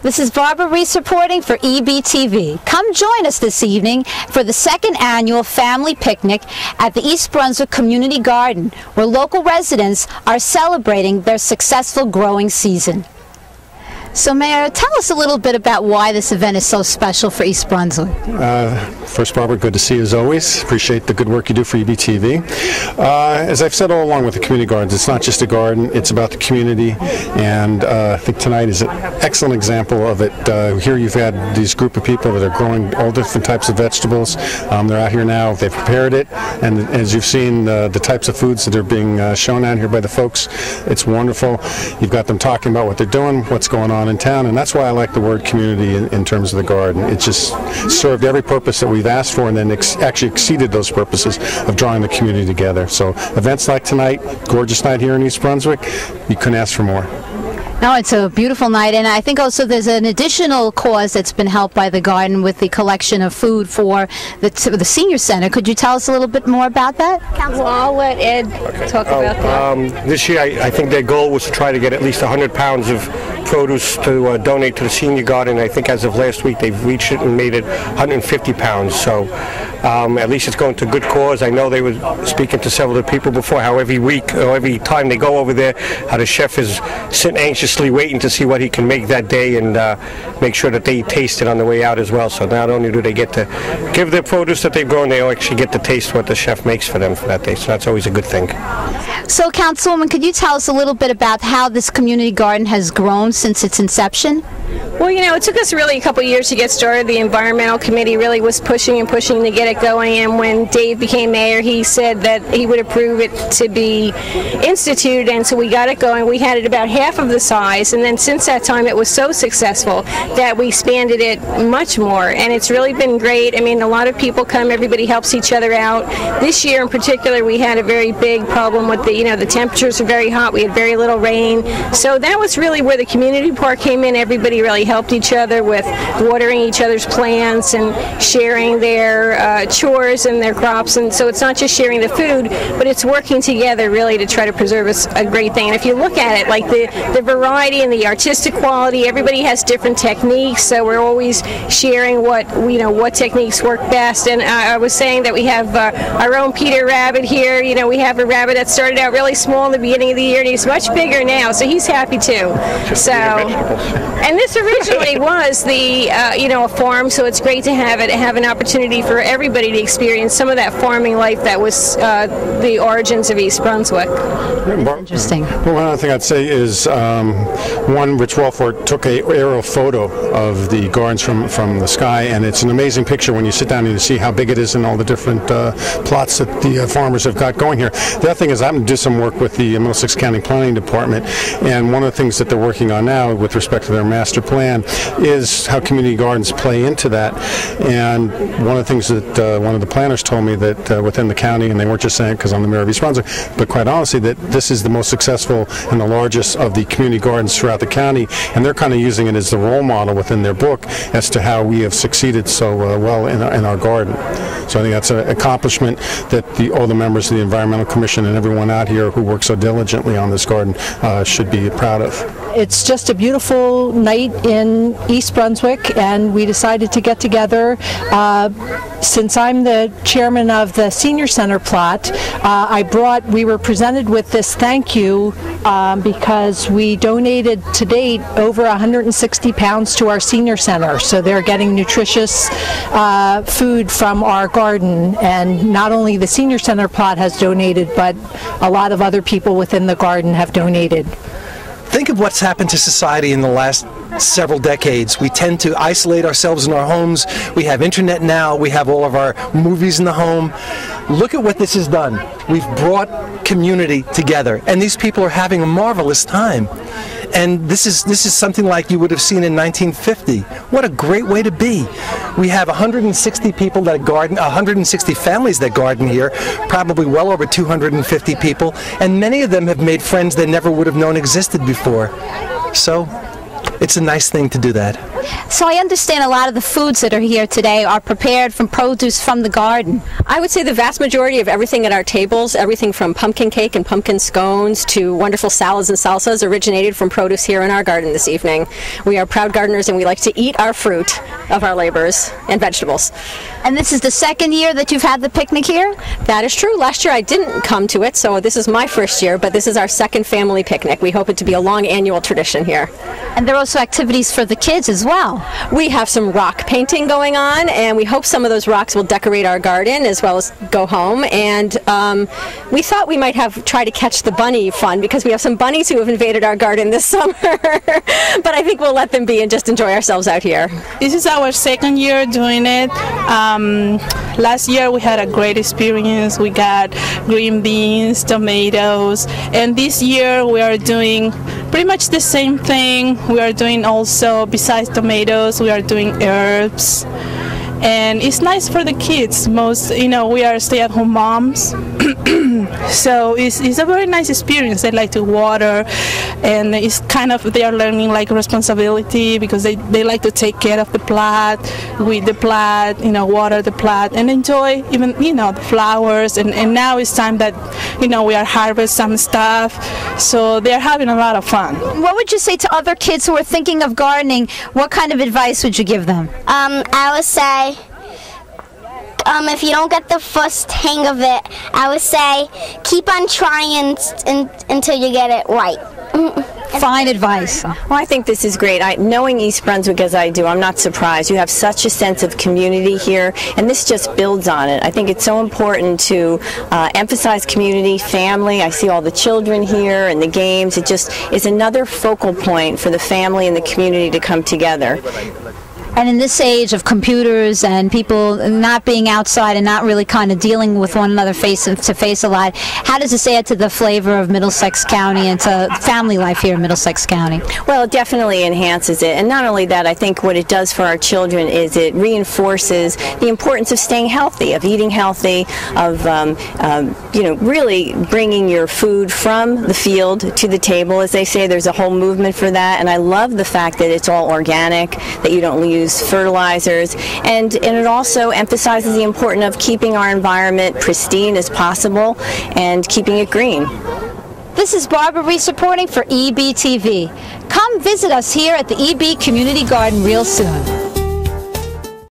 This is Barbara Reese reporting for EBTV. Come join us this evening for the second annual family picnic at the East Brunswick Community Garden, where local residents are celebrating their successful growing season. So, Mayor, tell us a little bit about why this event is so special for East Brunswick. First, Barbara, good to see you as always. Appreciate the good work you do for EBTV. As I've said all along with the community gardens, it's not just a garden, it's about the community, and I think tonight is an excellent example of it. Here you've had these group of people that are growing all different types of vegetables. They're out here now, they've prepared it, and as you've seen the types of foods that are being shown out here by the folks, it's wonderful. You've got them talking about what they're doing, what's going on in town, and that's why I like the word community in terms of the garden. It just served every purpose that we've asked for, and then actually exceeded those purposes of drawing the community together. So events like tonight, gorgeous night here in East Brunswick, you couldn't ask for more. No, it's a beautiful night, and I think also there's an additional cause that's been helped by the garden with the collection of food for the senior center. Could you tell us a little bit more about that, Councilor? Well, I'll let Ed talk about that. This year, I think their goal was to try to get at least 100 pounds of produce to donate to the senior garden. I think as of last week, they've reached it and made it 150 pounds. So at least it's going to a good cause. I know they were speaking to several of the people before how every week or every time they go over there, how the chef is sitting anxiously waiting to see what he can make that day and make sure that they taste it on the way out as well. So not only do they get to give their produce that they've grown, they actually get to taste what the chef makes for them for that day. So that's always a good thing. So, Councilwoman, could you tell us a little bit about how this community garden has grown since its inception? Well, you know, it took us really a couple of years to get started. The environmental committee really was pushing and pushing to get it going, and when Dave became mayor, he said that he would approve it to be instituted, and so we got it going. We had it about half of the size, and then since that time it was so successful that we expanded it much more, and it's really been great. I mean, a lot of people come, everybody helps each other out. This year in particular, we had a very big problem with the temperatures are very hot, we had very little rain, so that was really where the community park came in. Everybody really helped each other with watering each other's plants and sharing their chores and their crops, and so it's not just sharing the food, but it's working together really to try to preserve a great thing. And if you look at it, like the variety and the artistic quality, everybody has different techniques, so we're always sharing what techniques work best. And I was saying that we have our own Peter Rabbit here. You know, we have a rabbit that started out really small in the beginning of the year, and he's much bigger now, so he's happy too. So, and this originally was a farm, so it's great to have an opportunity for everybody to experience some of that farming life that was the origins of East Brunswick. Interesting. Well, one other thing I'd say is Rich Walford took an aerial photo of the gardens from the sky, and it's an amazing picture when you sit down and you see how big it is and all the different plots that the farmers have got going here. The other thing is I'm going to do some work with the Middlesex County Planning Department, and one of the things that they're working on now with respect to their master plan is how community gardens play into that. And one of the things that one of the planners told me that within the county, and they weren't just saying it because I'm the mayor of East Brunswick, but quite honestly that this is the most successful and the largest of the community gardens throughout the county, and they're kind of using it as the role model within their book as to how we have succeeded so well in our garden. So I think that's an accomplishment that all the members of the Environmental Commission and everyone out here who works so diligently on this garden should be proud of. It's just a beautiful night in East Brunswick, and we decided to get together. Since I'm the chairman of the senior center plot, we were presented with this thank you because we donated to date over 160 pounds to our senior center, so they're getting nutritious food from our garden. And not only the senior center plot has donated, but a lot of other people within the garden have donated. Think of what's happened to society in the last several decades. We tend to isolate ourselves in our homes. We have internet now. We have all of our movies in the home. Look at what this has done. We've brought community together, and these people are having a marvelous time. And this is something like you would have seen in 1950. What a great way to be. We have 160 people that garden, 160 families that garden here, probably well over 250 people, and many of them have made friends they never would have known existed before. So it's a nice thing to do that. So I understand a lot of the foods that are here today are prepared from produce from the garden. I would say the vast majority of everything at our tables, everything from pumpkin cake and pumpkin scones to wonderful salads and salsas, originated from produce here in our garden this evening. We are proud gardeners and we like to eat our fruit of our labors and vegetables. And this is the second year that you've had the picnic here? That is true. Last year I didn't come to it, so this is my first year, but this is our second family picnic. We hope it to be a long annual tradition here. And there are also activities for the kids as well. We have some rock painting going on, and we hope some of those rocks will decorate our garden as well as go home. And we thought we might try to catch the bunny fun, because we have some bunnies who have invaded our garden this summer. But I think we'll let them be and just enjoy ourselves out here. This is our second year doing it. Last year we had a great experience. We got green beans, tomatoes, and this year we are doing pretty much the same thing. We are doing also, besides tomatoes, we are doing herbs. And it's nice for the kids. We are stay-at-home moms. So it's a very nice experience. They like to water, and it's kind of, they are learning like responsibility, because they like to take care of the plant, weed the plant, water the plant, and enjoy even, the flowers. And now it's time that, we are harvest some stuff. So they're having a lot of fun. What would you say to other kids who are thinking of gardening? What kind of advice would you give them? I would say, if you don't get the first hang of it, I would say keep on trying until you get it right. Fine advice. Well, I think this is great. Knowing East Brunswick as I do, I'm not surprised. You have such a sense of community here, and this just builds on it. I think it's so important to emphasize community, family. I see all the children here and the games. It just is another focal point for the family and the community to come together. And in this age of computers and people not being outside and not really kind of dealing with one another face to face a lot, how does this add to the flavor of Middlesex County and to family life here in Middlesex County? Well, it definitely enhances it. And not only that, I think what it does for our children is it reinforces the importance of staying healthy, of eating healthy, of really bringing your food from the field to the table. As they say, there's a whole movement for that. And I love the fact that it's all organic, that you don't use fertilizers, and it also emphasizes the importance of keeping our environment pristine as possible and keeping it green. This is Barbara Reese reporting for EBTV. Come visit us here at the EB Community Garden real soon.